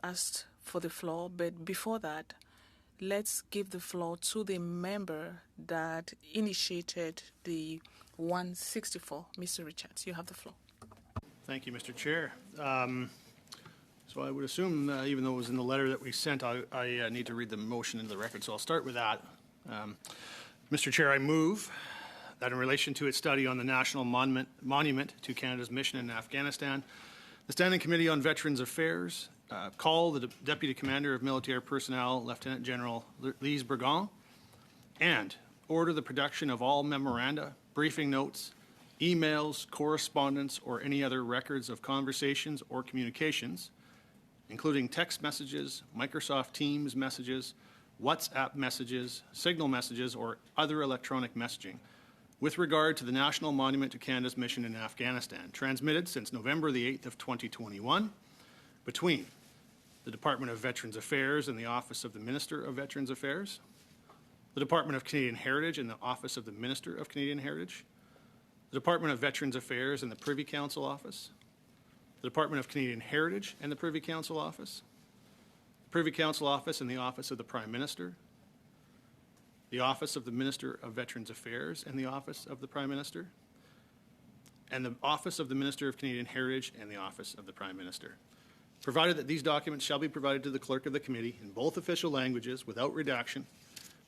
asked for the floor, but before that, let's give the floor to the member that initiated the 164. Mr. Richards, you have the floor. Thank you, Mr. Chair. So I would assume, even though it was in the letter that we sent, I need to read the motion into the record, so I'll start with that. Mr. Chair, I move that in relation to its study on the National Monument to Canada's mission in Afghanistan, the Standing Committee on Veterans Affairs call the Deputy Commander of Military Personnel, Lieutenant General Lise Burgon, and order the production of all memoranda, briefing notes, emails, correspondence, or any other records of conversations or communications, including text messages, Microsoft Teams messages, WhatsApp messages, Signal messages, or other electronic messaging with regard to the National Monument to Canada's mission in Afghanistan, transmitted since November the 8th of 2021 between the Department of Veterans Affairs and the Office of the Minister of Veterans Affairs, the Department of Canadian Heritage and the Office of the Minister of Canadian Heritage, the Department of Veterans Affairs and the Privy Council Office, the Department of Canadian Heritage and the Privy Council Office, the Privy Council Office and the Office of the Prime Minister, the Office of the Minister of Veterans Affairs and the Office of the Prime Minister, and the Office of the Minister of Canadian Heritage and the Office of the Prime Minister, provided that these documents shall be provided to the Clerk of the Committee in both official languages without redaction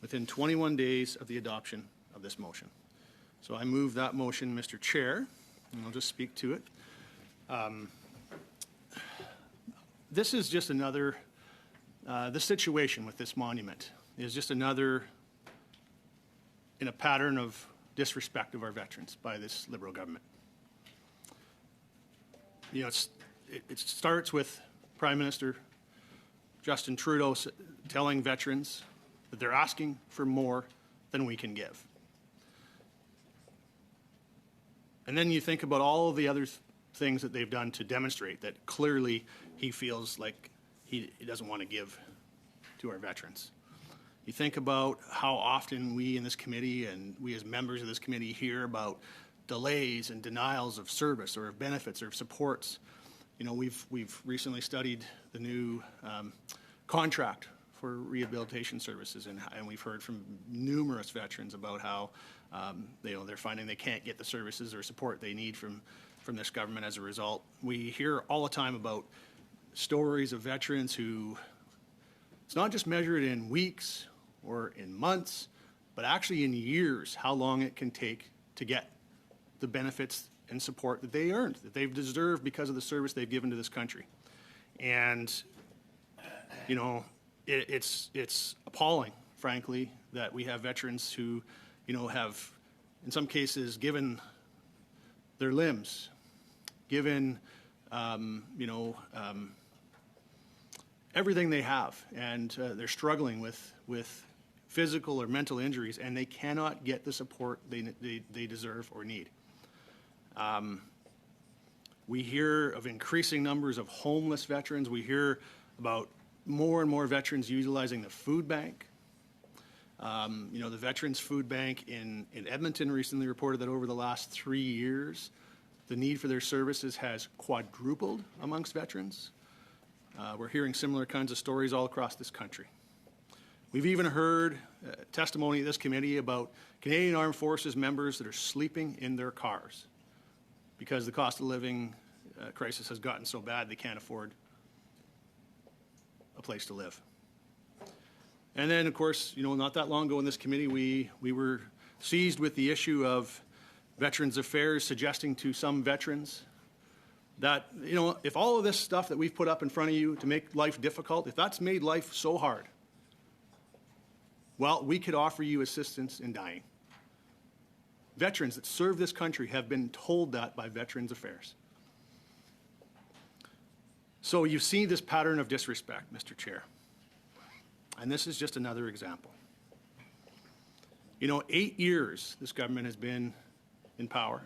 within 21 days of the adoption of this motion. So I move that motion, Mr. Chair, and I'll just speak to it. This is just another, the situation with this monument is just another in a pattern of disrespect of our veterans by this Liberal government. You know, it starts with Prime Minister Justin Trudeau telling veterans that they're asking for more than we can give. And then you think about all of the other things that they've done to demonstrate that clearly he feels like he doesn't want to give to our veterans. You think about how often we in this committee and we as members of this committee hear about delays and denials of service or of benefits or of supports. You know, we've recently studied the new contract for rehabilitation services, and we've heard from numerous veterans about how they're finding they can't get the services or support they need from this government as a result. We hear all the time about stories of veterans who, it's not just measured in weeks or in months, but actually in years, how long it can take to get the benefits and support that they earned, that they've deserved because of the service they've given to this country. And, you know, it's appalling, frankly, that we have veterans who, you know, have, in some cases, given their limbs, given, everything they have, and they're struggling with physical or mental injuries, and they cannot get the support they deserve or need. We hear of increasing numbers of homeless veterans. We hear about more and more veterans utilizing the food bank. The Veterans Food Bank in Edmonton recently reported that over the last 3 years, the need for their services has quadrupled amongst veterans. We're hearing similar kinds of stories all across this country. We've even heard testimony at this committee about Canadian Armed Forces members that are sleeping in their cars because the cost of living crisis has gotten so bad they can't afford a place to live. And then, of course, not that long ago in this committee, we were seized with the issue of Veterans Affairs suggesting to some veterans that, if all of this stuff that we've put up in front of you to make life difficult, if that's made life so hard, well, we could offer you assistance in dying. Veterans that serve this country have been told that by Veterans Affairs. So you see this pattern of disrespect, Mr. Chair. And this is just another example. 8 years this government has been in power,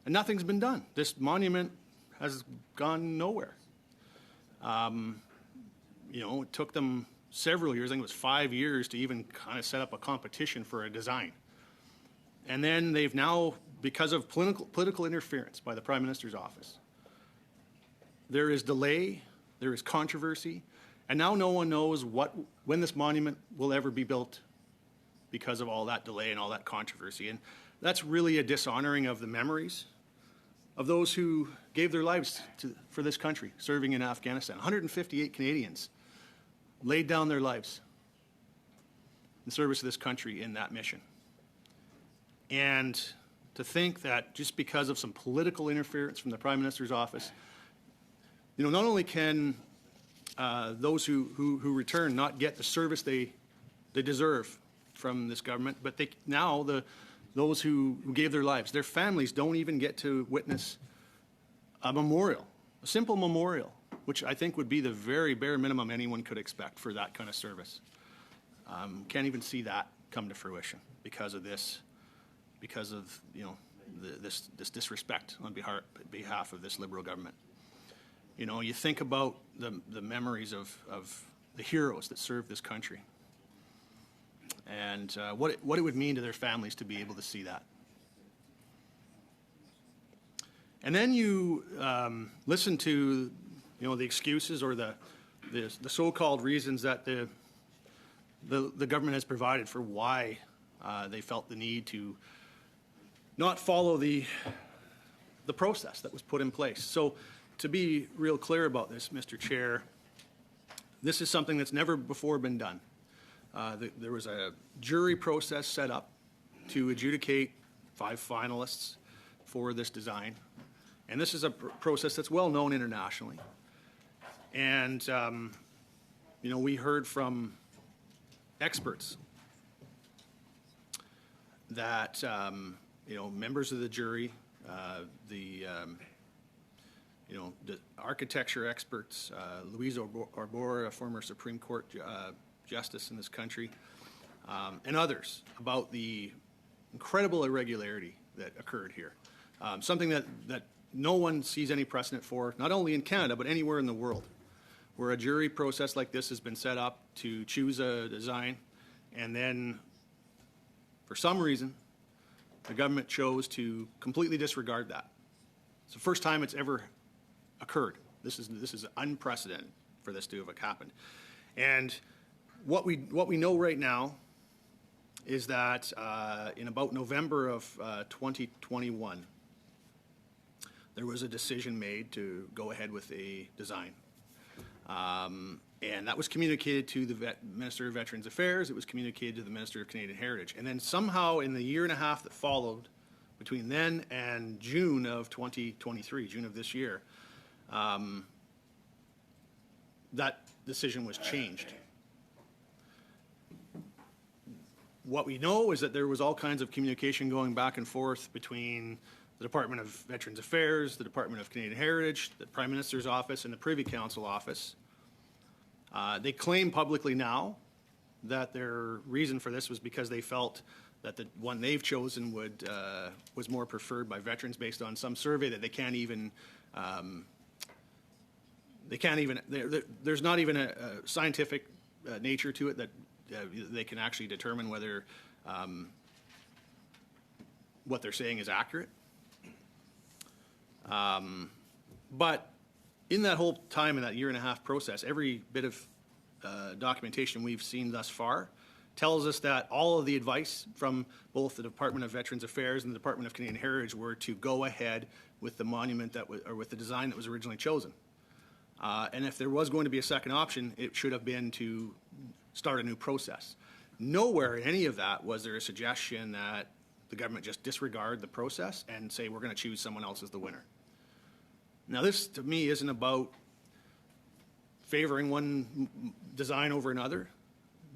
and nothing's been done. This monument has gone nowhere. It took them several years, I think it was 5 years, to even kind of set up a competition for a design. And then they've now, because of political interference by the Prime Minister's office, there is delay there is controversy, and now no one knows when this monument will ever be built because of all that delay and all that controversy. And that's really a dishonoring of the memories of those who gave their lives for this country, serving in Afghanistan. 158 Canadians laid down their lives in service of this country in that mission. And to think that just because of some political interference from the Prime Minister's office, not only can those who return not get the service they deserve from this government, but those who gave their lives, their families don't even get to witness a memorial, a simple memorial, which I think would be the very bare minimum anyone could expect for that kind of service. Can't even see that come to fruition because of this, this disrespect on behalf of this Liberal government. You think about the memories of the heroes that served this country, and what it would mean to their families to be able to see that. And then you listen to the excuses or the so-called reasons that the government has provided for why they felt the need to not follow the process that was put in place. So to be real clear about this, Mr. Chair, this is something that's never before been done. There was a jury process set up to adjudicate 5 finalists for this design. And this is a process that's well known internationally. And, we heard from experts that, members of the jury, the architecture experts, Louise Arbor, a former Supreme Court justice in this country, and others about the incredible irregularity that occurred here. Something that no one sees any precedent for, not only in Canada, but anywhere in the world, where a jury process like this has been set up to choose a design, and then, for some reason, the government chose to completely disregard that. It's the first time it's ever occurred. This is unprecedented for this to have happened. And what we know right now is that in about November of 2021, there was a decision made to go ahead with a design. And that was communicated to the Minister of Veterans Affairs. It was communicated to the Minister of Canadian Heritage. And then somehow in the year and a half that followed, between then and June of 2023, June of this year, that decision was changed. What we know is that there was all kinds of communication going back and forth between the Department of Veterans Affairs, the Department of Canadian Heritage, the Prime Minister's office, and the Privy Council office. They claim publicly now that their reason for this was because they felt that the one they've chosen was more preferred by veterans based on some survey that they can't even. There's not even a scientific nature to it that they can actually determine whether what they're saying is accurate. But in that whole time, in that year and a half process, every bit of documentation we've seen thus far tells us that all of the advice from both the Department of Veterans Affairs and the Department of Canadian Heritage were to go ahead with the monument or with the design that was originally chosen. And if there was going to be a second option, it should have been to start a new process. Nowhere in any of that was there a suggestion that the government just disregard the process and say we're going to choose someone else as the winner. Now this, to me, isn't about favoring one design over another,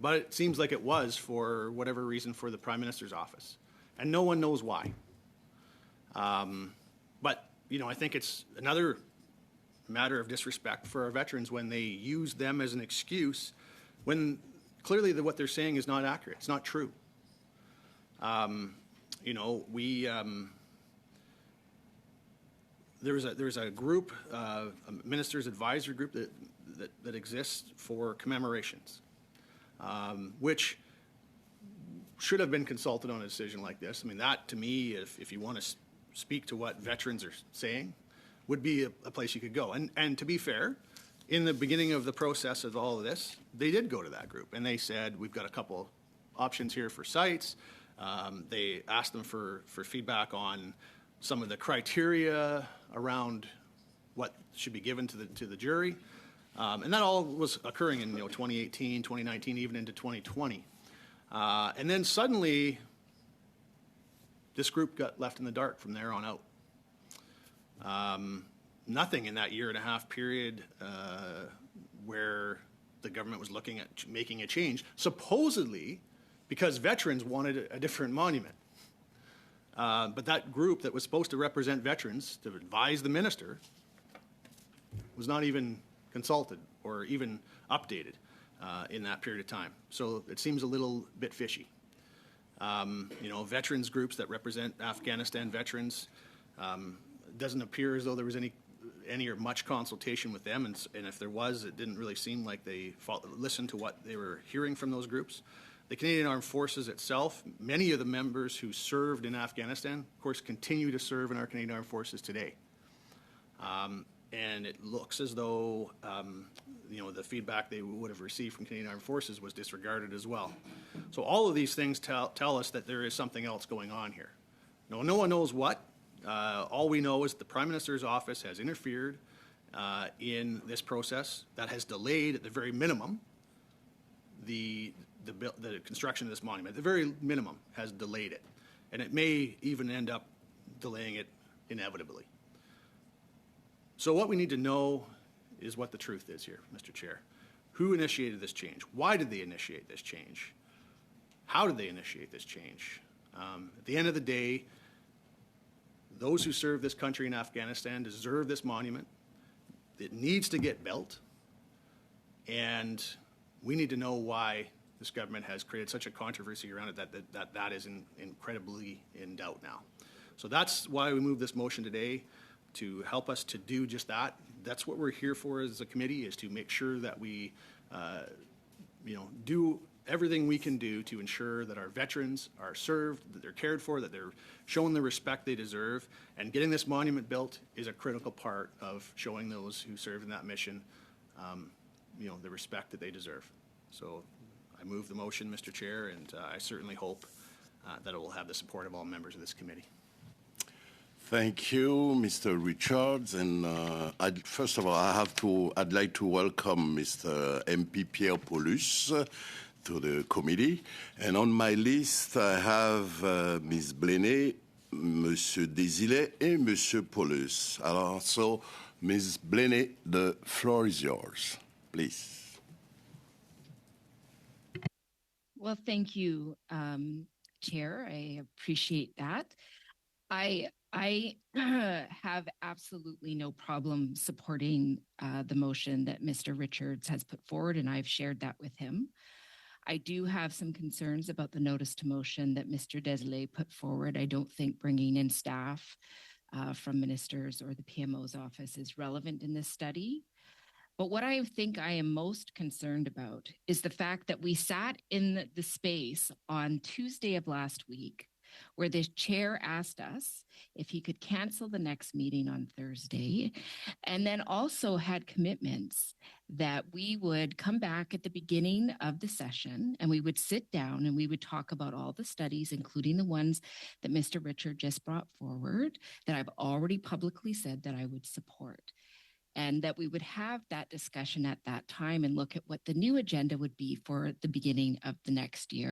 but it seems like it was for whatever reason for the Prime Minister's office. And no one knows why. But, I think it's another matter of disrespect for our veterans when they use them as an excuse when clearly what they're saying is not accurate. It's not true. There's a group, a minister's advisory group that exists for commemorations, which should have been consulted on a decision like this. I mean, that to me, if you want to speak to what veterans are saying, would be a place you could go. And to be fair, in the beginning of the process of all of this, they did go to that group and they said, we've got a couple options here for sites. They asked them for feedback on some of the criteria around what should be given to the jury. And that all was occurring in 2018, 2019, even into 2020. And then suddenly, this group got left in the dark from there on out. Nothing in that year and a half period where the government was looking at making a change, supposedly because veterans wanted a different monument. But that group that was supposed to represent veterans, to advise the minister, was not even consulted or even updated in that period of time. So it seems a little bit fishy. Veterans groups that represent Afghanistan veterans, doesn't appear as though there was any or much consultation with them, and if there was, it didn't really seem like they listened to what they were hearing from those groups. The Canadian Armed Forces itself, many of the members who served in Afghanistan, of course, continue to serve in our Canadian Armed Forces today. And it looks as though, the feedback they would have received from Canadian Armed Forces was disregarded as well. So all of these things tell us that there is something else going on here. No one knows what. All we know is the Prime Minister's office has interfered in this process that has delayed, at the very minimum, the construction of this monument. At the very minimum, has delayed it. And it may even end up delaying it inevitably. So what we need to know is what the truth is here, Mr. Chair. Who initiated this change? Why did they initiate this change? How did they initiate this change? At the end of the day, those who serve this country in Afghanistan deserve this monument. It needs to get built. And we need to know why this government has created such a controversy around it that is incredibly in doubt now. So that's why we moved this motion today, to help us to do just that. That's what we're here for as a committee, is to make sure that we do everything we can do to ensure that our veterans are served, that they're cared for, that they're shown the respect they deserve. And getting this monument built is a critical part of showing those who served in that mission the respect that they deserve. So I move the motion, Mr. Chair, and I certainly hope that it will have the support of all members of this committee. Thank you, Mr. Richards. And first of all, I'd like to welcome Mr. MP Pierre Paulus to the committee. And on my list, I have Ms. Blenay, Monsieur Desilets, and Monsieur Paulus. So, Ms. Blenay, the floor is yours, please. Well, thank you, Chair. I appreciate that. I have absolutely no problem supporting the motion that Mr. Richards has put forward, and I've shared that with him. I do have some concerns about the notice to motion that Mr. Desilets put forward. I don't think bringing in staff from ministers or the PMO's office is relevant in this study. But what I think I am most concerned about is the fact that we sat in the space on Tuesday of last week where the chair asked us if he could cancel the next meeting on Thursday, and then also had commitments that we would come back at the beginning of the session and we would sit down and we would talk about all the studies, including the ones that Mr. Richard just brought forward, that I've already publicly said that I would support. And that we would have that discussion at that time and look at what the new agenda would be for the beginning of the next year.